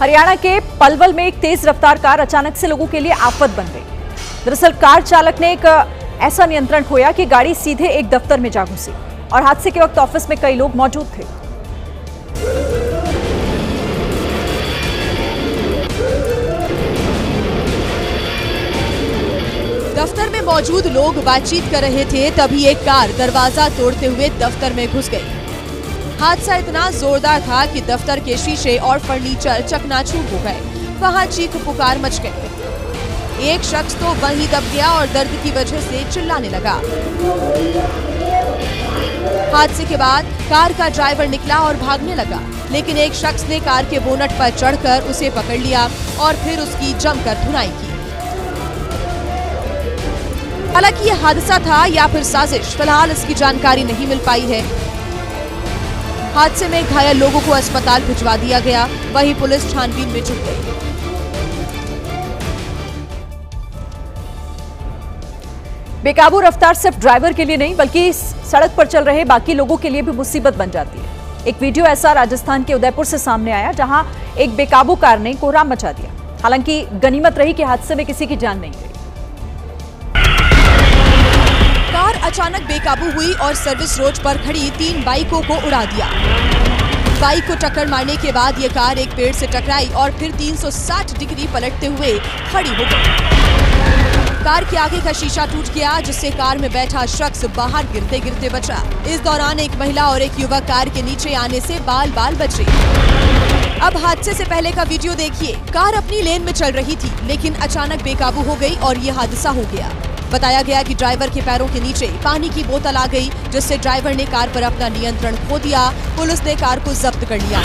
हरियाणा के पलवल में एक तेज रफ्तार कार अचानक से लोगों के लिए आफत बन गई। दरअसल कार चालक ने एक ऐसा नियंत्रण खोया कि गाड़ी सीधे एक दफ्तर में जा घुसी और हादसे के वक्त ऑफिस में कई लोग मौजूद थे। दफ्तर में मौजूद लोग बातचीत कर रहे थे, तभी एक कार दरवाजा तोड़ते हुए दफ्तर में घुस गई। हादसा इतना जोरदार था कि दफ्तर के शीशे और फर्नीचर चकनाचूर हो गए। वहां चीख पुकार मच गई। एक शख्स तो वहीं दब गया और दर्द की वजह से चिल्लाने लगा। हादसे के बाद कार का ड्राइवर निकला और भागने लगा, लेकिन एक शख्स ने कार के बोनट पर चढ़कर उसे पकड़ लिया और फिर उसकी जमकर धुनाई की। हालांकि यह हादसा था या फिर साजिश, फिलहाल इसकी जानकारी नहीं मिल पाई है। हादसे में घायल लोगों को अस्पताल भिजवा दिया गया, वहीं पुलिस छानबीन में जुट गई। बेकाबू रफ्तार सिर्फ ड्राइवर के लिए नहीं बल्कि सड़क पर चल रहे बाकी लोगों के लिए भी मुसीबत बन जाती है। एक वीडियो ऐसा राजस्थान के उदयपुर से सामने आया, जहां एक बेकाबू कार ने कोहराम मचा दिया। हालांकि गनीमत रही कि हादसे में किसी की जान नहीं गई। कार अचानक बेकाबू हुई और सर्विस रोड पर खड़ी 3 बाइकों को उड़ा दिया। बाइक को टक्कर मारने के बाद ये कार एक पेड़ से टकराई और फिर 360 डिग्री पलटते हुए खड़ी हो गई। कार के आगे का शीशा टूट गया, जिससे कार में बैठा शख्स बाहर गिरते गिरते बचा। इस दौरान एक महिला और एक युवक कार के नीचे आने से बाल बाल बचे। अब हादसे से पहले का वीडियो देखिए। कार अपनी लेन में चल रही थी, लेकिन अचानक बेकाबू हो गई और ये हादसा हो गया। बताया गया कि ड्राइवर के पैरों के नीचे पानी की बोतल आ गई, जिससे ड्राइवर ने कार पर अपना नियंत्रण खो दिया। पुलिस ने कार को जब्त कर लिया।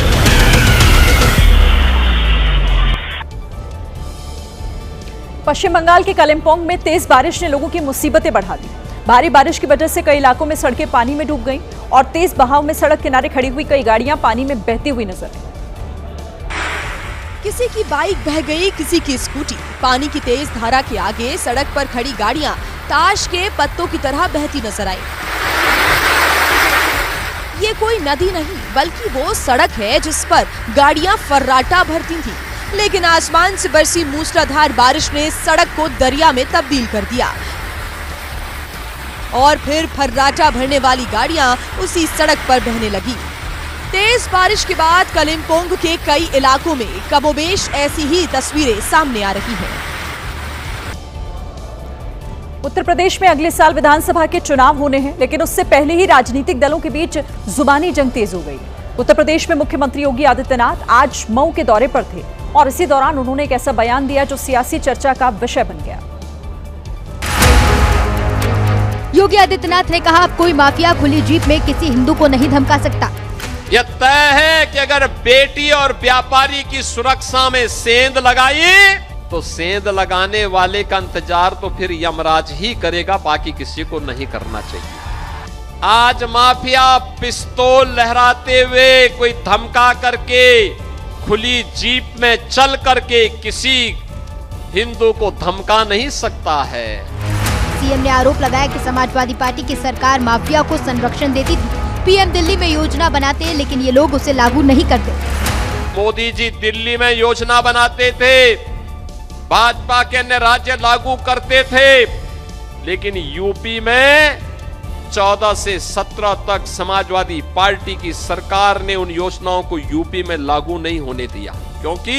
पश्चिम बंगाल के कालिम्पोंग में तेज बारिश ने लोगों की मुसीबतें बढ़ा दी। भारी बारिश की वजह से कई इलाकों में सड़कें पानी में डूब गईं और तेज बहाव में सड़क किनारे खड़ी हुई कई गाड़ियां पानी में बहती हुई नजर आई। किसी की बाइक बह गई, किसी की स्कूटी। पानी की तेज धारा के आगे सड़क पर खड़ी गाड़ियां ताश के पत्तों की तरह बहती नजर आई। ये कोई नदी नहीं बल्कि वो सड़क है जिस पर गाड़ियां फर्राटा भरती थीं। लेकिन आसमान से बरसी मूसलाधार बारिश ने सड़क को दरिया में तब्दील कर दिया और फिर फर्राटा भरने वाली गाड़ियां उसी सड़क पर बहने लगी। तेज बारिश के बाद कालिम्पोंग के कई इलाकों में कमोबेश ऐसी ही तस्वीरें सामने आ रही हैं। उत्तर प्रदेश में अगले साल विधानसभा के चुनाव होने हैं, लेकिन उससे पहले ही राजनीतिक दलों के बीच जुबानी जंग तेज हो गई। उत्तर प्रदेश में मुख्यमंत्री योगी आदित्यनाथ आज मऊ के दौरे पर थे और इसी दौरान उन्होंने एक ऐसा बयान दिया जो सियासी चर्चा का विषय बन गया। योगी आदित्यनाथ ने कहा, अब कोई माफिया खुली जीप में किसी हिंदू को नहीं धमका सकता। यह तय है कि अगर बेटी और व्यापारी की सुरक्षा में सेंध लगाई तो सेंध लगाने वाले का इंतजार तो फिर यमराज ही करेगा, बाकी किसी को नहीं करना चाहिए। आज माफिया पिस्तौल लहराते हुए कोई धमका करके खुली जीप में चल करके किसी हिंदू को धमका नहीं सकता है। सीएम ने आरोप लगाया कि समाजवादी पार्टी की सरकार माफिया को संरक्षण देती थी। पीएम दिल्ली में योजना बनाते, लेकिन ये लोग उसे लागू नहीं करते। मोदी जी दिल्ली में योजना बनाते थे, भाजपा के अन्य राज्य लागू करते थे, लेकिन यूपी में 14 से 17 तक समाजवादी पार्टी की सरकार ने उन योजनाओं को यूपी में लागू नहीं होने दिया, क्योंकि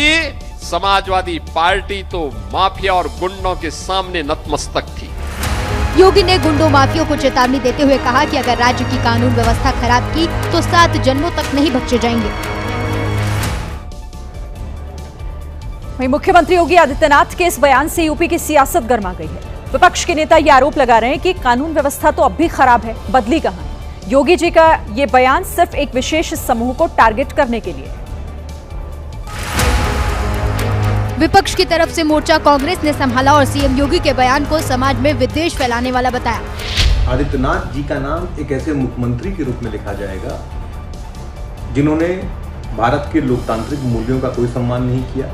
समाजवादी पार्टी तो माफिया और गुंडों के सामने नतमस्तक थी। योगी ने गुंडों माफियों को चेतावनी देते हुए कहा कि अगर राज्य की कानून व्यवस्था खराब की तो 7 जन्मों तक नहीं बख्शे जाएंगे। वहीं मुख्यमंत्री योगी आदित्यनाथ के इस बयान से यूपी की सियासत गर्मा गई है। विपक्ष के नेता ये आरोप लगा रहे हैं कि कानून व्यवस्था तो अब भी खराब है, बदली कहां। योगी जी का ये बयान सिर्फ एक विशेष समूह को टारगेट करने के लिए। विपक्ष की तरफ से मोर्चा कांग्रेस ने संभाला और सीएम योगी के बयान को समाज में विद्वेष फैलाने वाला बताया। आदित्यनाथ जी का नाम एक ऐसे मुख्यमंत्री के रूप में लिखा जाएगा जिन्होंने भारत के लोकतांत्रिक मूल्यों का कोई सम्मान नहीं किया,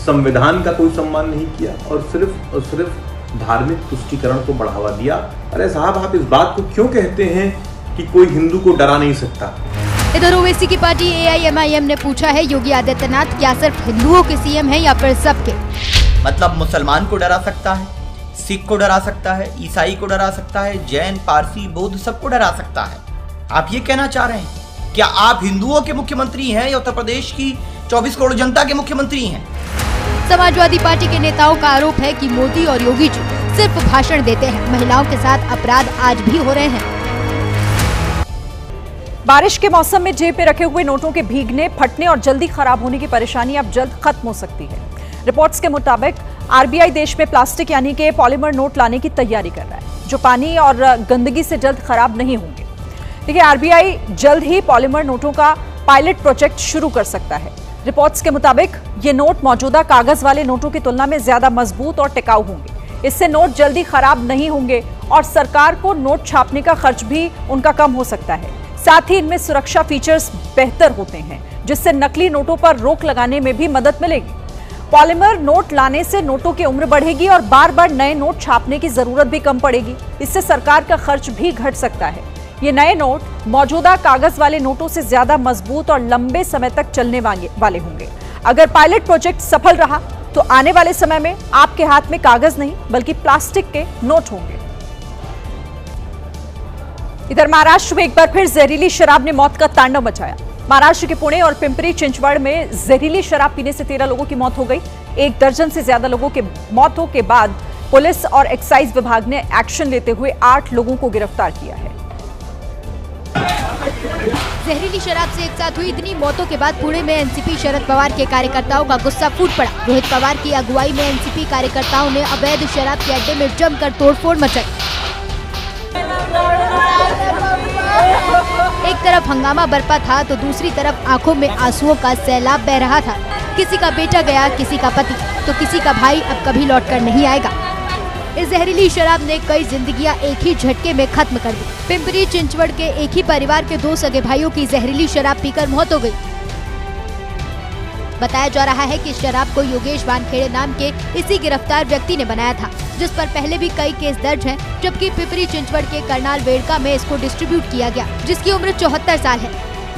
संविधान का कोई सम्मान नहीं किया और सिर्फ धार्मिक तुष्टीकरण को बढ़ावा दिया। अरे साहब, आप इस बात को क्यों कहते हैं कि कोई हिंदू को डरा नहीं सकता? इधर ओवैसी की पार्टी AIMIM ने पूछा है, योगी आदित्यनाथ क्या सिर्फ हिंदुओं के सीएम हैं या फिर सबके? मतलब मुसलमान को डरा सकता है, सिख को डरा सकता है, ईसाई को डरा सकता है, जैन, पारसी, बौद्ध सबको डरा सकता है। आप ये कहना चाह रहे हैं क्या आप हिंदुओं के मुख्यमंत्री हैं या उत्तर प्रदेश की 24 करोड़ जनता के मुख्यमंत्री हैं? समाजवादी पार्टी के नेताओं का आरोप है कि मोदी और योगी जी सिर्फ भाषण देते हैं, महिलाओं के साथ अपराध आज भी हो रहे हैं। बारिश के मौसम में जेब में रखे हुए नोटों के भीगने, फटने और जल्दी खराब होने की परेशानी अब जल्द खत्म हो सकती है। रिपोर्ट्स के मुताबिक RBI देश में प्लास्टिक यानी कि पॉलीमर नोट लाने की तैयारी कर रहा है, जो पानी और गंदगी से जल्द खराब नहीं होंगे। देखिए, RBI जल्द ही पॉलीमर नोटों का पायलट प्रोजेक्ट शुरू कर सकता है। रिपोर्ट्स के मुताबिक ये नोट मौजूदा कागज वाले नोटों की तुलना में ज्यादा मजबूत और टिकाऊ होंगे। इससे नोट जल्दी खराब नहीं होंगे और सरकार को नोट छापने का खर्च भी उनका कम हो सकता है। साथ ही इनमें सुरक्षा फीचर्स बेहतर होते हैं, जिससे नकली नोटों पर रोक लगाने में भी मदद मिलेगी। पॉलीमर नोट लाने से नोटों की उम्र बढ़ेगी और बार बार नए नोट छापने की जरूरत भी कम पड़ेगी। इससे सरकार का खर्च भी घट सकता है। ये नए नोट मौजूदा कागज वाले नोटों से ज्यादा मजबूत और लंबे समय तक चलने वाले होंगे। अगर पायलट प्रोजेक्ट सफल रहा तो आने वाले समय में आपके हाथ में कागज नहीं बल्कि प्लास्टिक के नोट होंगे। इधर महाराष्ट्र में एक बार फिर जहरीली शराब ने मौत का तांडव मचाया। महाराष्ट्र के पुणे और पिंपरी चिंचवड़ में जहरीली शराब पीने से 13 लोगों की मौत हो गई। 1 दर्जन से ज्यादा लोगों के मौतों के बाद पुलिस और एक्साइज विभाग ने एक्शन लेते हुए 8 लोगों को गिरफ्तार किया है। जहरीली शराब से एक साथ हुई इतनी मौतों के बाद पुणे में एनसीपी शरद पवार के कार्यकर्ताओं का गुस्सा फूट पड़ा। रोहित पवार की अगुवाई में एनसीपी कार्यकर्ताओं ने अवैध शराब के अड्डे में जमकर तोड़फोड़ मचाई। एक तरफ हंगामा बरपा था तो दूसरी तरफ आंखों में आंसुओं का सैलाब बह रहा था। किसी का बेटा गया, किसी का पति, तो किसी का भाई अब कभी लौटकर नहीं आएगा। इस जहरीली शराब ने कई जिंदगियां एक ही झटके में खत्म कर दी। पिंपरी चिंचवड़ के एक ही परिवार के 2 सगे भाइयों की जहरीली शराब पीकर मौत हो गई। बताया जा रहा है कि शराब को योगेश वानखेड़े नाम के इसी गिरफ्तार व्यक्ति ने बनाया था, जिस पर पहले भी कई केस दर्ज हैं, जबकि पिपरी चिंचवड़ के करनाल वेड़का में इसको डिस्ट्रीब्यूट किया गया, जिसकी उम्र 74 साल है।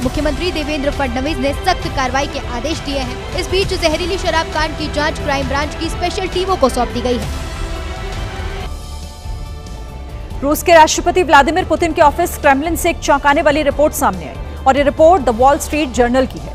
मुख्यमंत्री देवेंद्र फडणवीस ने सख्त कार्रवाई के आदेश दिए हैं। इस बीच जहरीली शराब कांड की जांच क्राइम ब्रांच की स्पेशल टीमों को सौंप दी गई है। रूस के राष्ट्रपति व्लादिमीर पुतिन के ऑफिस क्रेमलिन से एक चौंकाने वाली रिपोर्ट सामने आई और ये report the wall street journal की है,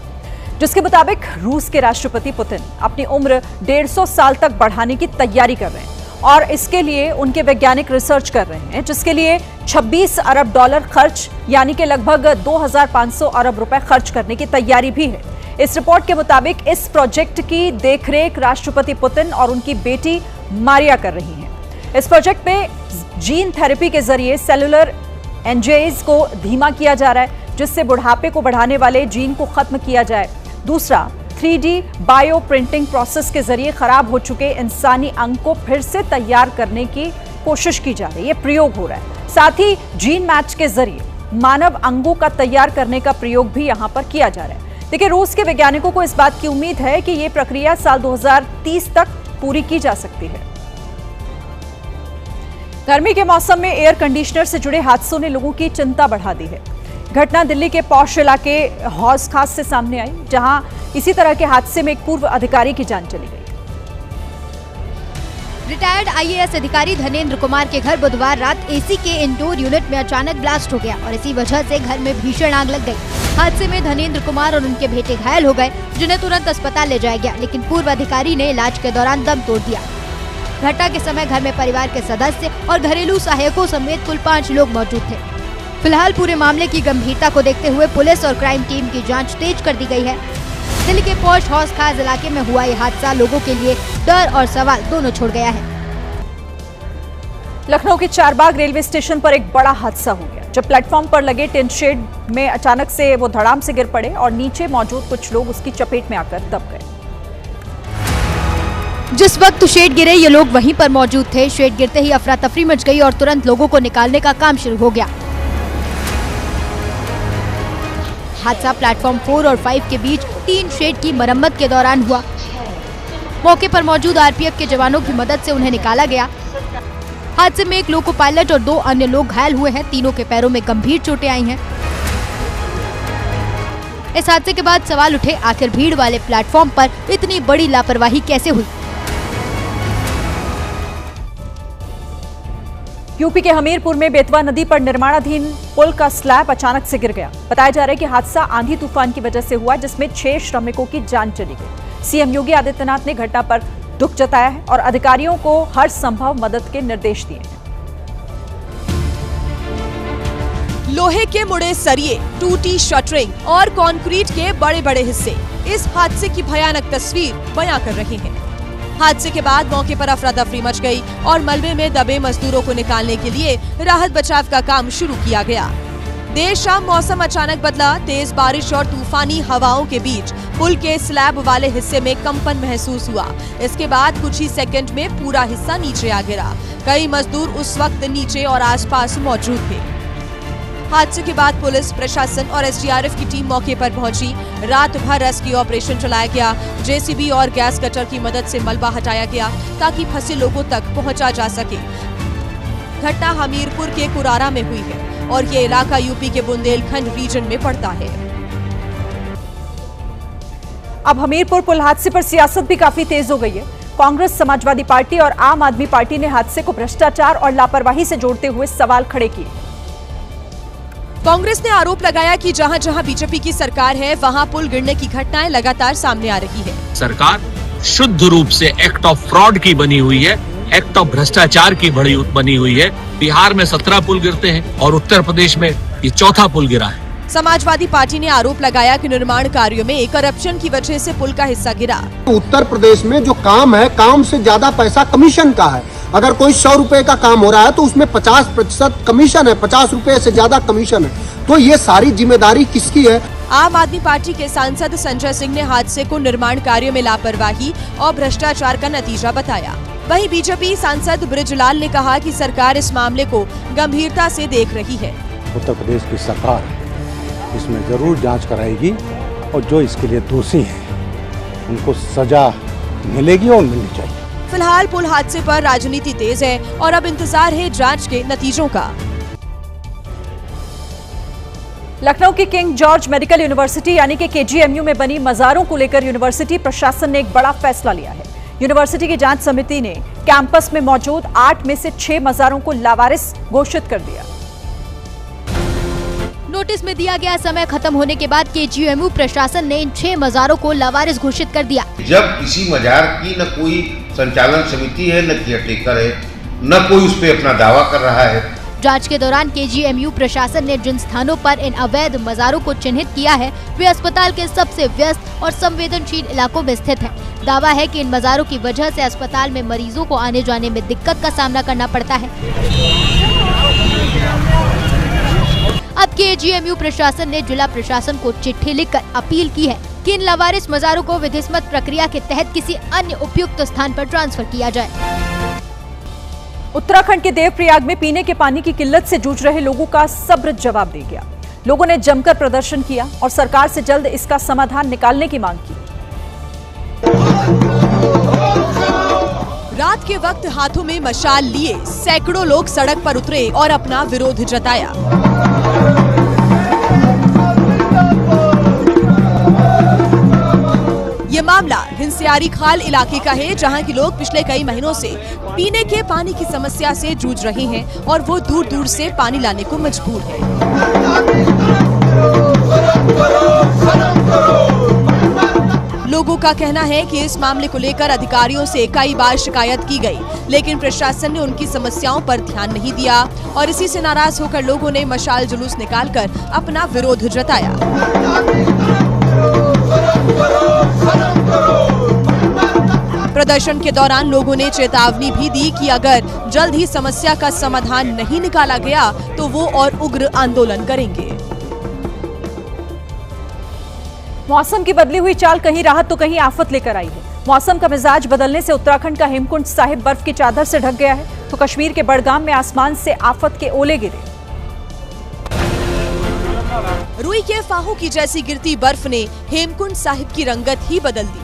जिसके मुताबिक रूस के राष्ट्रपति पुतिन अपनी उम्र 150 साल तक बढ़ाने की तैयारी कर रहे हैं और इसके लिए उनके वैज्ञानिक रिसर्च कर रहे हैं, जिसके लिए $26 अरब खर्च यानी कि लगभग 2500 अरब रुपए खर्च करने की तैयारी भी है। इस रिपोर्ट के मुताबिक इस प्रोजेक्ट की देखरेख राष्ट्रपति पुतिन और उनकी बेटी मारिया कर रही हैं। इस प्रोजेक्ट में जीन थेरेपी के जरिए सेलुलर एंजाइज को धीमा किया जा रहा है, जिससे बुढ़ापे को बढ़ाने वाले जीन को खत्म किया जाए। दूसरा, 3D बायो प्रिंटिंग प्रोसेस के जरिए खराब हो चुके इंसानी अंग को फिर से तैयार करने की कोशिश की जा रही है, ये प्रयोग हो रहा है। साथ ही जीन मैच के जरिए मानव अंगों का तैयार करने का प्रयोग भी यहां पर किया जा रहा है। देखिए, रूस के वैज्ञानिकों को इस बात की उम्मीद है कि ये प्रक्रिया साल 2030 तक पूरी की जा सकती है। गर्मी के मौसम में एयर कंडीशनर से जुड़े हादसों ने लोगों की चिंता बढ़ा दी है। घटना दिल्ली के पौश इलाके हौज खास से सामने आई, जहां इसी तरह के हादसे में एक पूर्व अधिकारी की जान चली गई। रिटायर्ड IAS अधिकारी धनेंद्र कुमार के घर बुधवार रात AC के इंडोर यूनिट में अचानक ब्लास्ट हो गया और इसी वजह से घर में भीषण आग लग गई। हादसे में धनेंद्र कुमार और उनके बेटे घायल हो गए, जिन्हें तुरंत अस्पताल ले जाया गया, लेकिन पूर्व अधिकारी ने इलाज के दौरान दम तोड़ दिया। घटना के समय घर में परिवार के सदस्य और घरेलू सहायकों समेत कुल 5 लोग मौजूद थे। फिलहाल पूरे मामले की गंभीरता को देखते हुए पुलिस और क्राइम टीम की जांच तेज कर दी गई है। दिल्ली के पौष हौज खास इलाके में हुआ यह हादसा लोगों के लिए डर और सवाल दोनों छोड़ गया है। लखनऊ के चारबाग रेलवे स्टेशन पर एक बड़ा हादसा हो गया, जब प्लेटफॉर्म पर लगे टेंट शेड में अचानक से वो धड़ाम से गिर पड़े और नीचे मौजूद कुछ लोग उसकी चपेट में आकर दब गए। जिस वक्त शेड गिरे ये लोग वहीं पर मौजूद थे। शेड गिरते ही अफरा तफरी मच गई और तुरंत लोगों को निकालने का काम शुरू हो गया। हादसा प्लेटफॉर्म 4 और 5 के बीच 3 शेड की मरम्मत के दौरान हुआ। मौके पर मौजूद RPF के जवानों की मदद से उन्हें निकाला गया। हादसे में एक लोको पायलट और 2 अन्य लोग घायल हुए हैं। तीनों के पैरों में गंभीर चोटें आई हैं। इस हादसे के बाद सवाल उठे, आखिर भीड़ वाले प्लेटफॉर्म पर इतनी बड़ी लापरवाही कैसे हुई। यूपी के हमीरपुर में बेतवा नदी पर निर्माणाधीन पुल का स्लैब अचानक से गिर गया। बताया जा रहा है कि हादसा आंधी तूफान की वजह से हुआ, जिसमें 6 श्रमिकों की जान चली गई। सीएम योगी आदित्यनाथ ने घटना पर दुख जताया है और अधिकारियों को हर संभव मदद के निर्देश दिए हैं। लोहे के मुड़े सरिये, टूटी शटरिंग और कंक्रीट के बड़े बड़े हिस्से इस हादसे की भयानक तस्वीर बयां कर रहे हैं। हादसे के बाद मौके पर अफरा तफरी मच गई और मलबे में दबे मजदूरों को निकालने के लिए राहत बचाव का काम शुरू किया गया। देर शाम मौसम अचानक बदला। तेज बारिश और तूफानी हवाओं के बीच पुल के स्लैब वाले हिस्से में कंपन महसूस हुआ। इसके बाद कुछ ही सेकंड में पूरा हिस्सा नीचे आ गिरा। कई मजदूर उस वक्त नीचे और आसपास मौजूद थे। हादसे के बाद पुलिस प्रशासन और एसडीआरएफ की टीम मौके पर पहुंची। रात भर रेस्क्यू ऑपरेशन चलाया गया। जेसीबी और गैस कटर की मदद से मलबा हटाया गया ताकि फंसे लोगों तक पहुंचा जा सके। घटना हमीरपुर के कुरारा में हुई है और ये इलाका यूपी के बुंदेलखंड रीजन में पड़ता है। अब हमीरपुर पुल हादसे पर सियासत भी काफी तेज हो गई है। कांग्रेस, समाजवादी पार्टी और आम आदमी पार्टी ने हादसे को भ्रष्टाचार और लापरवाही से जोड़ते हुए सवाल खड़े किए। कांग्रेस ने आरोप लगाया कि जहां जहां बीजेपी की सरकार है, वहां पुल गिरने की घटनाएं लगातार सामने आ रही है। सरकार शुद्ध रूप से एक्ट ऑफ फ्रॉड की बनी हुई है, एक्ट ऑफ भ्रष्टाचार की बनी हुई है। बिहार में 17 पुल गिरते हैं और उत्तर प्रदेश में ये चौथा पुल गिरा है। समाजवादी पार्टी ने आरोप लगाया कि निर्माण कार्यों में करप्शन की वजह से पुल का हिस्सा गिरा। उत्तर प्रदेश में जो काम है, काम से ज्यादा पैसा कमीशन का है। अगर कोई 100 रुपए का काम हो रहा है तो उसमें 50% कमीशन है, 50 रुपए से ज्यादा कमीशन है। तो ये सारी जिम्मेदारी किसकी है? आम आदमी पार्टी के सांसद संजय सिंह ने हादसे को निर्माण कार्यों में लापरवाही और भ्रष्टाचार का नतीजा बताया। वहीं बीजेपी सांसद बृजलाल ने कहा कि सरकार इस मामले को गंभीरता से देख रही है। उत्तर प्रदेश की सरकार इसमें जरूर जांच कराएगी और जो इसके लिए दोषी हैं उनको सजा मिलेगी और मिलनी चाहिए। फिलहाल पुल हादसे पर राजनीति तेज है और अब इंतजार है जांच के नतीजों का। लखनऊ की किंग जॉर्ज मेडिकल यूनिवर्सिटी यानी कि केजीएमयू में बनी मजारों को लेकर यूनिवर्सिटी प्रशासन ने एक बड़ा फैसला लिया है। यूनिवर्सिटी की जांच समिति ने कैंपस में मौजूद 8 में से 6 मजारों को लावारिस घोषित कर दिया। नोटिस में दिया गया समय खत्म होने के बाद केजीएमयू प्रशासन ने इन 6 मजारों को लावारिस घोषित कर दिया। जब किसी मजार की न कोई संचालन समिति है, न केयरटेकर है, न कोई उस पर अपना दावा कर रहा है। जांच के दौरान केजीएमयू प्रशासन ने जिन स्थानों पर इन अवैध मजारों को चिन्हित किया है, वे अस्पताल के सबसे व्यस्त और संवेदनशील इलाकों में स्थित हैं। दावा है कि इन मजारों की वजह से अस्पताल में मरीजों को आने जाने में दिक्कत का सामना करना पड़ता है। अब केजीएमयू प्रशासन ने जिला प्रशासन को चिट्ठी लिखकर अपील की है कि इन लावारिस मजारों को विधिसम्मत प्रक्रिया के तहत किसी अन्य उपयुक्त स्थान पर ट्रांसफर किया जाए। उत्तराखंड के देवप्रयाग में पीने के पानी की किल्लत से जूझ रहे लोगों का सब्र जवाब दे गया। लोगों ने जमकर प्रदर्शन किया और सरकार से जल्द इसका समाधान निकालने की मांग की। रात के वक्त हाथों में मशाल लिए सैकड़ों लोग सड़क पर उतरे और अपना विरोध जताया। ये मामला हिंसियारी खाल इलाके का है, जहां के लोग पिछले कई महीनों से पीने के पानी की समस्या से जूझ रहे हैं और वो दूर दूर से पानी लाने को मजबूर है। लोगों का कहना है कि इस मामले को लेकर अधिकारियों से कई बार शिकायत की गई, लेकिन प्रशासन ने उनकी समस्याओं पर ध्यान नहीं दिया और इसी से नाराज होकर लोगों ने मशाल जुलूस निकालकर अपना विरोध जताया। प्रदर्शन के दौरान लोगों ने चेतावनी भी दी कि अगर जल्द ही समस्या का समाधान नहीं निकाला गया तो वो और उग्र आंदोलन करेंगे। मौसम की बदली हुई चाल कहीं राहत तो कहीं आफत लेकर आई है। मौसम का मिजाज बदलने से उत्तराखंड का हेमकुंड साहिब बर्फ की चादर से ढक गया है, तो कश्मीर के बड़गाम में आसमान से आफत के ओले गिरे। रुई के फाहों की जैसी गिरती बर्फ ने हेमकुंड साहिब की रंगत ही बदल दी।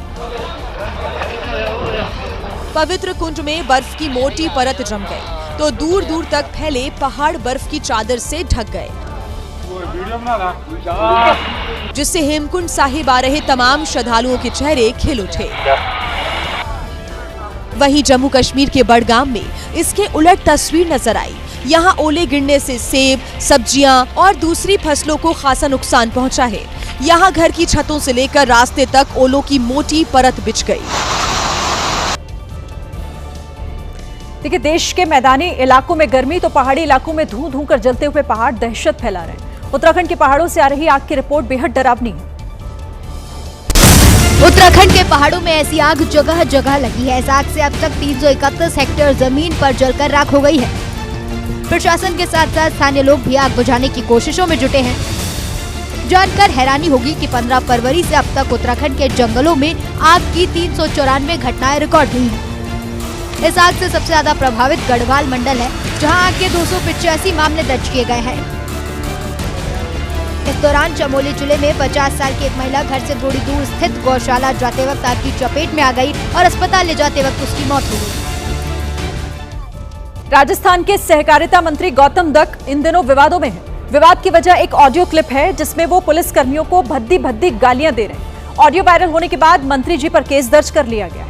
पवित्र कुंड में बर्फ की मोटी परत जम गई तो दूर दूर तक फैले पहाड़ बर्फ की चादर से ढक गए। जिससे हेमकुंड साहिब आ रहे तमाम श्रद्धालुओं के चेहरे खिल उठे। वहीं जम्मू कश्मीर के बडगाम में इसके उलट तस्वीर नजर आई। यहाँ ओले गिरने से सेब, सब्जियां और दूसरी फसलों को खासा नुकसान पहुंचा है। यहाँ घर की छतों से लेकर रास्ते तक ओलों की मोटी परत बिछ गई। देखिए, देश के मैदानी इलाकों में गर्मी तो पहाड़ी इलाकों में धूं धूं कर जलते हुए पहाड़ दहशत फैला रहे हैं। उत्तराखंड के पहाड़ों से आ रही आग की रिपोर्ट बेहद डरावनी है। उत्तराखंड के पहाड़ों में ऐसी आग जगह जगह लगी है। इस आग से अब तक 331 हेक्टेयर जमीन पर जलकर राख हो गई है। प्रशासन के साथ साथ स्थानीय लोग भी आग बुझाने की कोशिशों में जुटे हैं। जानकर हैरानी होगी कि 15 फरवरी से अब तक उत्तराखंड के जंगलों में आग की 394 घटनाएं रिकॉर्ड हुई हैं। इस आग से सबसे ज्यादा प्रभावित गढ़वाल मंडल है, जहां आग के 285 मामले दर्ज किए गए हैं। इस दौरान चमोली जिले में 50 साल की एक महिला घर से थोड़ी दूर स्थित गौशाला जाते वक्त आग की चपेट में आ गई और अस्पताल ले जाते वक्त उसकी मौत हो गई। राजस्थान के सहकारिता मंत्री गौतम दत्त इन दिनों विवादों में हैं। विवाद की वजह एक ऑडियो क्लिप है, जिसमें वो पुलिस कर्मियों को भद्दी भद्दी गालियां दे रहे हैं। ऑडियो वायरल होने के बाद मंत्री जी पर केस दर्ज कर लिया गया।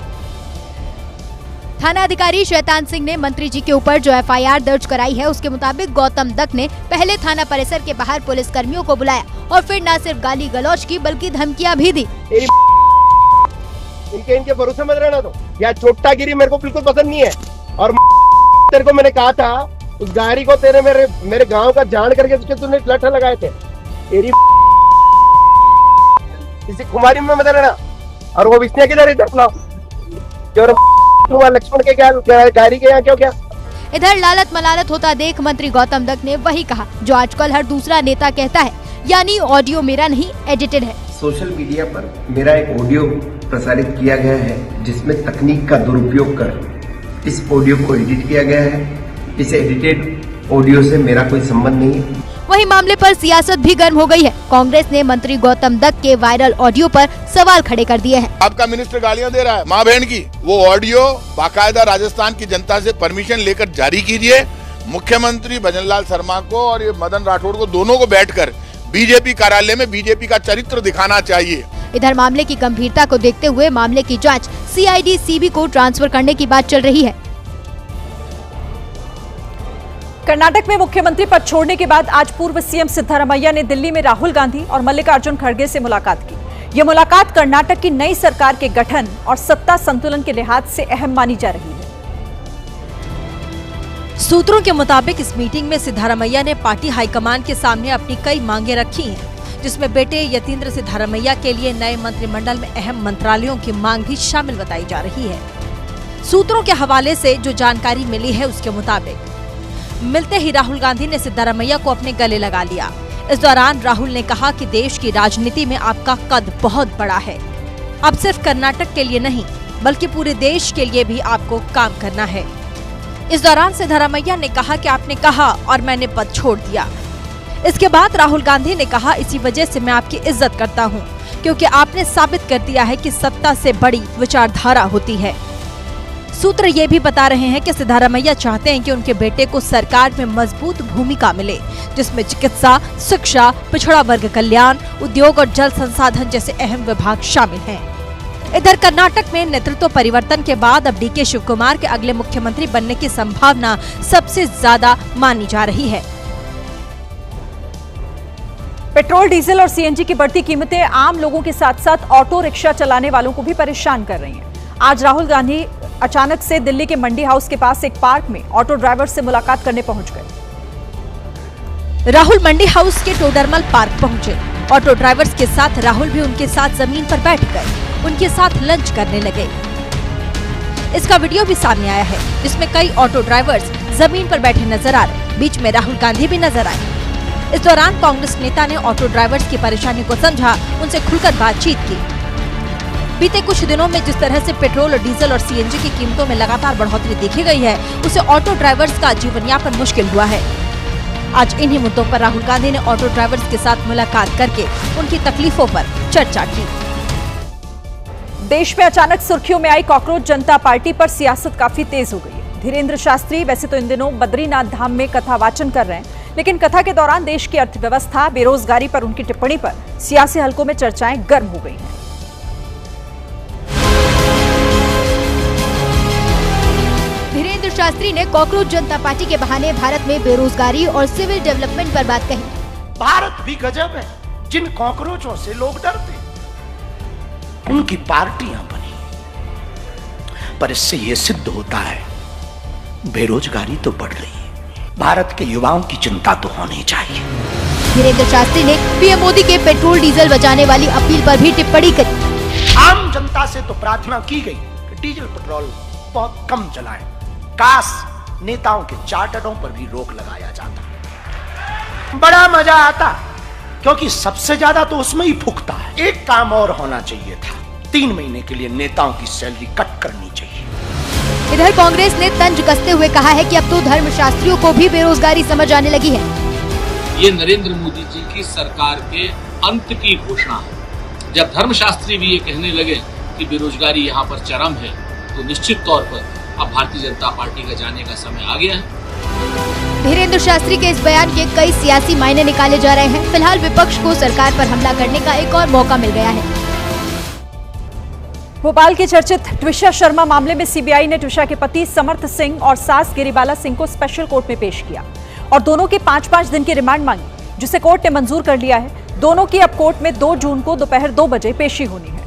थाना अधिकारी शैतान सिंह ने मंत्री जी के ऊपर जो एफआईआर दर्ज कराई है, उसके मुताबिक गौतम दत्त ने पहले थाना परिसर के बाहर पुलिस कर्मियों को बुलाया और फिर न सिर्फ गाली गलौज की बल्कि धमकियां भी दी। इनके भरोसे मत रहना, तो यार छोटागिरी मेरे को बिल्कुल पसंद नहीं है। और तेरे को मैंने कहा था उस गाड़ी को तेरे मेरे गांव का जान करके उसके तूने लठ लगाए थे। तेरी किसी कुमारी में मत रहना। और वो विष्णु के जरिए लक्ष्मण के गाड़ी के यहाँ क्यों क्या? इधर लालत मलालत होता देख मंत्री गौतम दत्त ने वही कहा जो आजकल हर दूसरा नेता कहता है, यानी ऑडियो मेरा नहीं, एडिटेड है। सोशल मीडिया पर मेरा एक ऑडियो प्रसारित किया गया है, जिसमें तकनीक का दुरुपयोग कर इस ऑडियो को एडिट किया गया है। इस एडिटेड ऑडियो से मेरा कोई संबंध नहीं है। वही मामले पर सियासत भी गर्म हो गई है। कांग्रेस ने मंत्री गौतम दत्त के वायरल ऑडियो पर सवाल खड़े कर दिए हैं। आपका मिनिस्टर गालियां दे रहा है माँ बहन की। वो ऑडियो बाकायदा राजस्थान की जनता से परमिशन लेकर जारी कीजिए। मुख्यमंत्री भजनलाल शर्मा को और ये मदन राठौड़ को दोनों को बैठकर बीजेपी कार्यालय में बीजेपी का चरित्र दिखाना चाहिए। इधर मामले की गंभीरता को देखते हुए मामले की जांच सीआईडी सीबी को ट्रांसफर करने की बात चल रही है। कर्नाटक में मुख्यमंत्री पद छोड़ने के बाद आज पूर्व सीएम सिद्धारमैया ने दिल्ली में राहुल गांधी और मल्लिकार्जुन खड़गे से मुलाकात की। यह मुलाकात कर्नाटक की नई सरकार के गठन और सत्ता संतुलन के लिहाज से अहम मानी जा रही है। सूत्रों के मुताबिक इस मीटिंग में सिद्धारमैया ने पार्टी हाईकमान के सामने अपनी कई मांगे रखी हैं, जिसमें बेटे यतीन्द्र सिद्धारमैया के लिए नए मंत्रिमंडल में अहम मंत्रालयों की मांग भी शामिल बताई जा रही है। सूत्रों के हवाले से जो जानकारी मिली है उसके मुताबिक मिलते ही राहुल गांधी ने सिद्धारमैया को अपने गले लगा लिया। इस दौरान राहुल ने कहा कि देश की राजनीति में आपका कद बहुत बड़ा है। अब सिर्फ कर्नाटक के लिए नहीं बल्कि पूरे देश के लिए भी आपको काम करना है। इस दौरान सिद्धारमैया ने कहा कि आपने कहा और मैंने पद छोड़ दिया। इसके बाद राहुल गांधी ने कहा, इसी वजह से मैं आपकी इज्जत करता हूं, क्योंकि आपने साबित कर दिया है कि सत्ता से बड़ी विचारधारा होती है। सूत्र ये भी बता रहे हैं कि सिद्धारमैया चाहते हैं कि उनके बेटे को सरकार में मजबूत भूमिका मिले, जिसमें चिकित्सा, शिक्षा, पिछड़ा वर्ग कल्याण, उद्योग और जल संसाधन जैसे अहम विभाग शामिल हैं। इधर कर्नाटक में नेतृत्व परिवर्तन के बाद अब डीके शिवकुमार के अगले मुख्यमंत्री बनने की संभावना सबसे ज्यादा मानी जा रही है। पेट्रोल, डीजल और सीएनजी की बढ़ती कीमतें आम लोगों के साथ साथ ऑटो रिक्शा चलाने वालों को भी परेशान कर रही हैं। आज राहुल गांधी अचानक से दिल्ली के मंडी हाउस के पास एक पार्क में ऑटो ड्राइवर से मुलाकात करने पहुंच गए। राहुल मंडी हाउस के टोडरमल पार्क पहुंचे। ऑटो ड्राइवर्स के साथ राहुल भी उनके साथ जमीन पर बैठ गए, उनके साथ लंच करने लगे। इसका वीडियो भी सामने आया है, जिसमें कई ऑटो ड्राइवर्स जमीन पर बैठे नजर आ रहे। बीच में राहुल गांधी भी नजर आए। इस दौरान कांग्रेस नेता ने ऑटो ड्राइवर्स की परेशानी को समझा, उनसे खुलकर बातचीत की। बीते कुछ दिनों में जिस तरह से पेट्रोल, डीजल और सीएनजी की कीमतों में लगातार बढ़ोतरी देखी गई है, उससे ऑटो ड्राइवर्स का जीवन यापन मुश्किल हुआ है। आज इन्हीं मुद्दों पर राहुल गांधी ने ऑटो ड्राइवर्स के साथ मुलाकात करके उनकी तकलीफों पर चर्चा की। देश में अचानक सुर्खियों में आई कॉकरोच जनता पार्टी पर सियासत काफी तेज हो गई है। धीरेन्द्र शास्त्री वैसे तो इन दिनों बद्रीनाथ धाम में कथा वाचन कर रहे हैं, लेकिन कथा के दौरान देश की अर्थव्यवस्था, बेरोजगारी पर उनकी टिप्पणी पर सियासी हलकों में चर्चाएं गर्म हो गई हैं। धीरेन्द्र शास्त्री ने कॉकरोच जनता पार्टी के बहाने भारत में बेरोजगारी और सिविल डेवलपमेंट पर बात कही। भारत भी गजब है, जिन कॉकरोचों से लोग डरते उनकी पार्टियां बनी, पर इससे यह सिद्ध होता है बेरोजगारी तो बढ़ रही है। भारत के युवाओं की चिंता तो होनी चाहिए। धीरेन्द्र शास्त्री ने पीएम मोदी के पेट्रोल डीजल बचाने वाली अपील पर भी टिप्पणी करी। आम जनता से तो प्रार्थना की गई कि डीजल पेट्रोल बहुत कम चलाएं। काश नेताओं के चार्टरों पर भी रोक लगाया जाता, बड़ा मजा आता, क्योंकि सबसे ज्यादा तो उसमें ही फूकता है। एक काम और होना चाहिए था, 3 महीने के लिए नेताओं की सैलरी कट करनी चाहिए। इधर कांग्रेस ने तंज कसते हुए कहा है कि अब तो धर्मशास्त्रियों को भी बेरोजगारी समझ आने लगी है। ये नरेंद्र मोदी जी की सरकार के अंत की घोषणा है। जब धर्मशास्त्री भी ये कहने लगे कि बेरोजगारी यहाँ पर चरम है, तो निश्चित तौर पर अब भारतीय जनता पार्टी का जाने का समय आ गया है। धीरेन्द्र शास्त्री के इस बयान के कई सियासी मायने निकाले जा रहे हैं। फिलहाल विपक्ष को सरकार पर हमला करने का एक और मौका मिल गया है। भोपाल के चर्चित ट्विशा शर्मा मामले में सीबीआई ने ट्विशा के पति समर्थ सिंह और सास गिरिबाला सिंह को स्पेशल कोर्ट में पेश किया और दोनों के 5-5 दिन की रिमांड मांगी, जिसे कोर्ट ने मंजूर कर लिया है। दोनों की अब कोर्ट में 2 जून को दोपहर 2 बजे पेशी होनी है।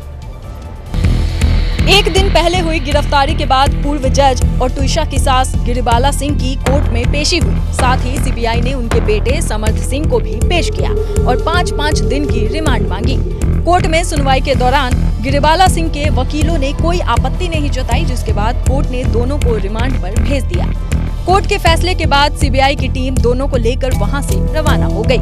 एक दिन पहले हुई गिरफ्तारी के बाद पूर्व जज और ट्विशा की सास गिरिबाला सिंह की कोर्ट में पेशी हुई। साथ ही सीबीआई ने उनके बेटे समर्थ सिंह को भी पेश किया और 5-5 दिन की रिमांड मांगी। कोर्ट में सुनवाई के दौरान गिरिबाला सिंह के वकीलों ने कोई आपत्ति नहीं जताई, जिसके बाद कोर्ट ने दोनों को रिमांड पर भेज दिया। कोर्ट के फैसले के बाद सीबीआई की टीम दोनों को लेकर वहां से रवाना हो गई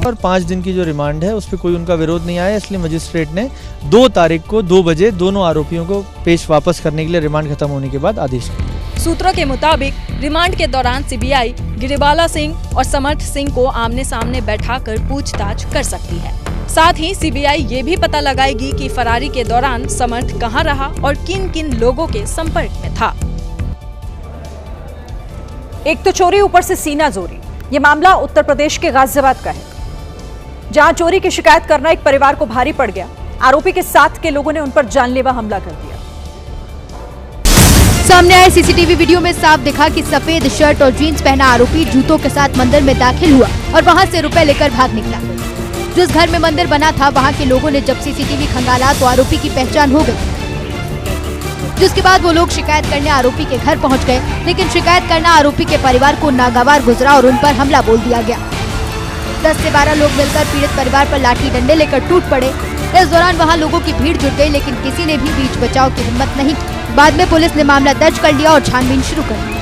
और 5 दिन की जो रिमांड है उस पर कोई उनका विरोध नहीं आया, इसलिए मजिस्ट्रेट ने 2 तारीख को 2 बजे दोनों आरोपियों को पेश वापस करने के लिए रिमांड खत्म होने के बाद आदेश किया। सूत्रों के मुताबिक रिमांड के दौरान सीबीआई गिरिबाला सिंह और समर्थ सिंह को आमने सामने बैठाकर पूछताछ कर सकती है। साथ ही सीबीआई ये भी पता लगाएगी कि फरारी के दौरान समर्थ कहां रहा और किन किन लोगों के संपर्क में था। एक तो चोरी, ऊपर से सीना जोरी। ये मामला उत्तर प्रदेश के गाजियाबाद का है, जहां चोरी की शिकायत करना एक परिवार को भारी पड़ गया। आरोपी के साथ के लोगों ने उन पर जानलेवा हमला कर दिया। सामने आए सीसीटीवी वीडियो में साफ दिखा कि सफेद शर्ट और जीन्स पहना आरोपी जूतों के साथ मंदिर में दाखिल हुआ और वहां से रुपए लेकर भाग निकला। जिस घर में मंदिर बना था, वहां के लोगों ने जब सीसीटीवी खंगाला तो आरोपी की पहचान हो गई, जिसके बाद वो लोग शिकायत करने आरोपी के घर पहुंच गए। लेकिन शिकायत करना आरोपी के परिवार को नागवार गुजरा और उन पर हमला बोल दिया गया। 10 से 12 लोग मिलकर पीड़ित परिवार पर लाठी डंडे लेकर टूट पड़े। इस दौरान वहां लोगों की भीड़ जुट गई, लेकिन किसी ने भी बीच बचाव की हिम्मत नहीं की। बाद में पुलिस ने मामला दर्ज कर लिया और छानबीन शुरू कर दी।